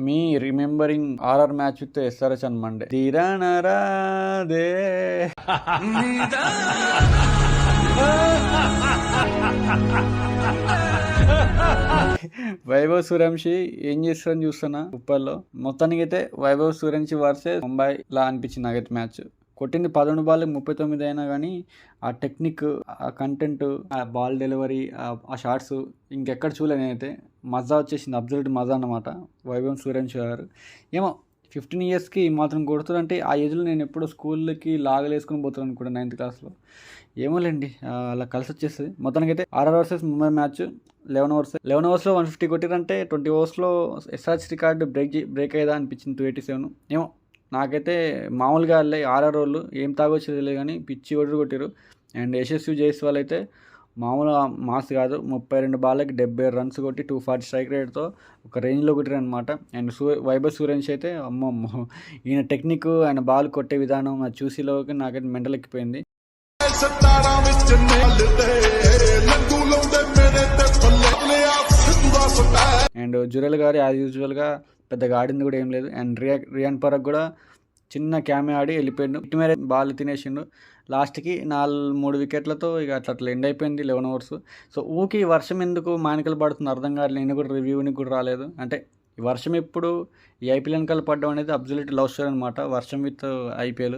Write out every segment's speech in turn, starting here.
Me remembering RR match with SRH on Monday. తీరానరాదే వైభవ్ సూర్యవంశి ఏం చేస్తారని చూస్తున్నా ఉప్పల్లో. మొత్తానికి అయితే వైభవ్ సూర్యవంశి వర్సెస్ ముంబై లా అనిపించింది నాకైతే మ్యాచ్. కొట్టింది 11 బాల్ 39 అయినా కానీ ఆ టెక్నిక్, ఆ కంటెంట్, ఆ బాల్ డెలివరీ, ఆ షాట్స్ ఇంకెక్కడ చూడలే నేనైతే. మజా వచ్చేసింది, అబ్జల్యూట్ మజా అన్నమాట వైభవ్ సూర్యవంశి గారు. ఏమో 15 ఇయర్స్కి మాత్రం కొడుతుందంటే ఆ ఏజ్లో నేను ఎప్పుడో స్కూల్కి లాగలేసుకుని పోతాను అనుకుంటా 9th క్లాస్లో. ఏమోలేండి అలా కలిసి వచ్చేస్తుంది. మొత్తానికి అయితే ఆర్ఆర్ వర్సెస్ ముంబై మ్యాచ్ 11 ఓవర్స్లో 150 కొట్టిరంటే 20 ఓవర్స్లో ఎస్ఆర్హెచ్ రికార్డు బ్రేక్ అయ్యేదా అనిపించింది 287. ఏమో నాకైతే మామూలుగా ఆర్ఆర్ వాళ్ళు ఏం తాగొచ్చేది తెలియదు కానీ పిచ్చి కొట్టిరు. అండ్ యశస్వి జైస్వాల్ అయితే మామూలు మాస్ కాదు, 32 బాళ్ళకి 76 రన్స్ కొట్టి 240 స్ట్రైక్ రేట్తో ఒక రేంజ్లో కొట్టారు అనమాట. అండ్ వైభవ్ సూర్యవంశి అయితే అమ్మో ఈయన టెక్నిక్, ఆయన బాల్ కొట్టే విధానం అది చూసిలోకి నాకైతే మెంటల్ ఎక్కిపోయింది. అండ్ జురెల్ గారు యాజ్ యూజువల్గా పెద్దగా ఆడింది కూడా ఏం లేదు. అండ్ రియాన్ పరాగ్ కూడా చిన్న క్యామే ఆడి వెళ్ళిపోయిండు. ఇటు మీద బాల్ తినేసిండు. లాస్ట్కి 3 వికెట్లతో ఇక అట్లా ఎండ్ అయిపోయింది 11 ఓవర్స్. సో ఊకి వర్షం ఎందుకు మానికలు పడుతుంది అర్థం కావట్లేదు. నేను కూడా రివ్యూని కూడా రాలేదు. అంటే ఈ వర్షం ఎప్పుడు ఈ ఐపీఎల్ వెనకాల పడ్డం అనేది అబ్జల్యూట్ లవ్ స్టోరీ అనమాట, వర్షం విత్ ఐపీఎల్.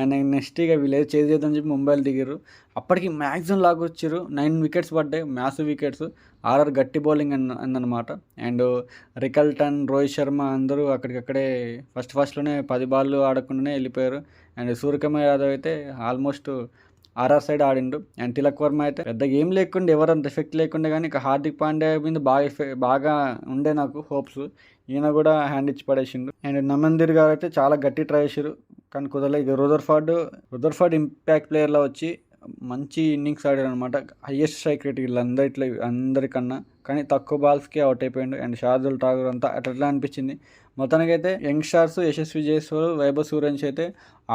అండ్ నెక్స్ట్ ఇక వీళ్ళు చేద్దామని చెప్పి ముంబైలో దిగారు. అప్పటికి మ్యాక్సిమం లాగొచ్చారు, 9 వికెట్స్ పడ్డాయి, మ్యాసివ్ వికెట్స్. ఆర్ఆర్ గట్టి బౌలింగ్ అందనమాట. అండ్ రికల్టన్, రోహిత్ శర్మ అందరూ అక్కడికక్కడే ఫస్ట్లోనే 10 బాల్ ఆడకుండానే వెళ్ళిపోయారు. అండ్ సూర్యకుమార్ యాదవ్ అయితే ఆల్మోస్ట్ ఆర్ఆర్ సైడ్ ఆడిండు. అండ్ తిలక్ వర్మ అయితే పెద్ద ఏం లేకుండా, ఎవరంత ఎఫెక్ట్ లేకుండా, కానీ ఇక హార్దిక్ పాండ్యా మీద బాగా ఉండే నాకు హోప్స్. ఈయన కూడా హ్యాండ్ ఇచ్చి పడేసిండు. అండ్ నమందిర్ గారు అయితే చాలా గట్టి ట్రై చేశారు కానీ కుదరలేదు. రుదర్ఫర్డ్ ఇంపాక్ట్ ప్లేయర్లో వచ్చి మంచి ఇన్నింగ్స్ ఆడారు అనమాట. హైయెస్ట్ స్ట్రైక్ రేట్ అందరికన్నా, కానీ తక్కువ బాల్స్కి అవుట్ అయిపోయిండు. అండ్ షార్దుల్ ఠాగూర్ అంతా అట్లా అనిపించింది. మొత్తానికి అయితే యంగ్ స్టార్స్ యశస్వి జైస్వాల్, వైభవ్ సూర్యవంశి అయితే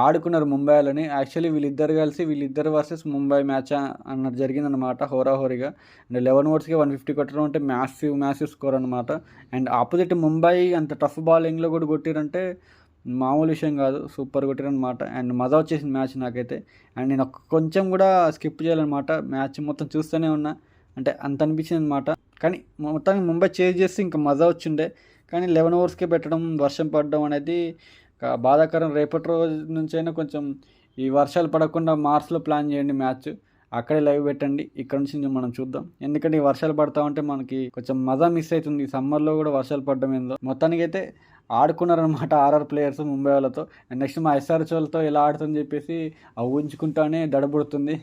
ఆడుకున్నారు ముంబైలోని. యాక్చువల్లీ వీళ్ళిద్దరు వర్సెస్ ముంబై మ్యాచ్ అన్నట్టు జరిగిందనమాట, హోరాహోరీగా. అండ్ 11 ఓవర్స్కి 150 కొట్టడం అంటే మ్యాసివ్ స్కోర్ అనమాట. అండ్ ఆపోజిట్ ముంబై అంత టఫ్ బౌలింగ్లో కూడా కొట్టిరంటే మామూలు విషయం కాదు, సూపర్ కొట్టిరనమాట. అండ్ మజా వచ్చేసింది మ్యాచ్ నాకైతే. అండ్ నేను కొంచెం కూడా స్కిప్ చేయాలన్నమాట, మ్యాచ్ మొత్తం చూస్తూనే ఉన్నా. అంటే అంత అనిపించింది అనమాట. కానీ మొత్తానికి ముంబై చేజ్ చేస్తే ఇంకా మజా వచ్చిండే. కానీ 11 ఓవర్స్కే పెట్టడం, వర్షం పడడం అనేది బాధాకరం. రేపటి రోజు నుంచైనా కొంచెం ఈ వర్షాలు పడకుండా మార్స్లో ప్లాన్ చేయండి మ్యాచ్, అక్కడే లైవ్ పెట్టండి. ఇక్కడ నుంచి మనం చూద్దాం. ఎందుకంటే ఈ వర్షాలు పడతా ఉంటే మనకి కొంచెం మజా మిస్ అవుతుంది. ఈ సమ్మర్లో కూడా వర్షాలు పడడం ఏందో. మొత్తానికి అయితే ఆడుకున్నారనమాట ఆర్ఆర్ ప్లేయర్స్ ముంబై వాళ్ళతో. అండ్ నెక్స్ట్ మా ఎస్ఆర్హెచ్ వాళ్ళతో ఎలా ఆడుతుందని చెప్పేసి ఊహించుకుంటానే దడబుడుతుంది.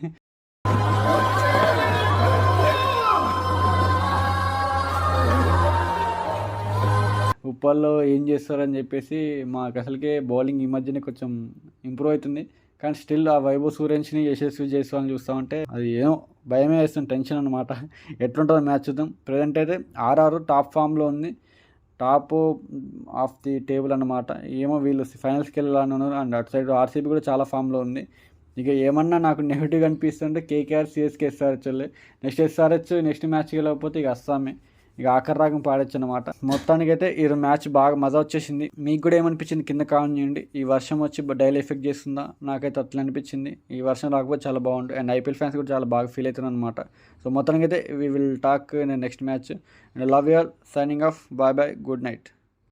ఉప్పల్లో ఏం చేస్తారని చెప్పేసి మాకు అసలుకే బౌలింగ్ ఈ మధ్యనే కొంచెం ఇంప్రూవ్ అవుతుంది. కానీ స్టిల్ ఆ వైభవ్ సూర్యవంశిని యశస్వి జైస్వాల్ని చూస్తామంటే అది ఏమో భయమే వేస్తుంది, టెన్షన్ అనమాట. ఎట్లుంటుందో మ్యాచ్ చూద్దాం. ప్రజెంట్ అయితే ఆర్ఆర్ టాప్ ఫామ్లో ఉంది, టాప్ ఆఫ్ ది టేబుల్ అన్నమాట. ఏమో వీళ్ళు ఫైనల్స్కి వెళ్ళాలని ఉన్నారు. అండ్ అటు సైడ్ ఆర్సీబీ కూడా చాలా ఫామ్లో ఉంది. ఇక ఏమన్నా నాకు నెగిటివ్గా అనిపిస్తుంటే కేకేఆర్, సిఎస్కే, ఎస్ఆర్హెచ్. నెక్స్ట్ మ్యాచ్కి వెళ్ళకపోతే ఇక అస్సామే, ఇక ఆఖరి రాగం పాడొచ్చు అనమాట. మొత్తానికైతే ఈ మ్యాచ్ బాగా మజా వచ్చేసింది. మీకు కూడా ఏమనిపించింది కింద కామెంట్ చేయండి. ఈ వర్షం వచ్చి డైలీ ఎఫెక్ట్ చేస్తుందా? నాకైతే అట్లా అనిపించింది. ఈ వర్షం రాకపోతే చాలా బాగుంటుంది. అండ్ ఐపీఎల్ ఫ్యాన్స్ కూడా చాలా బాగా ఫీల్ అవుతుంది అనమాట. సో మొత్తానికైతే we will talk in next match. And love you all, signing off, bye good night.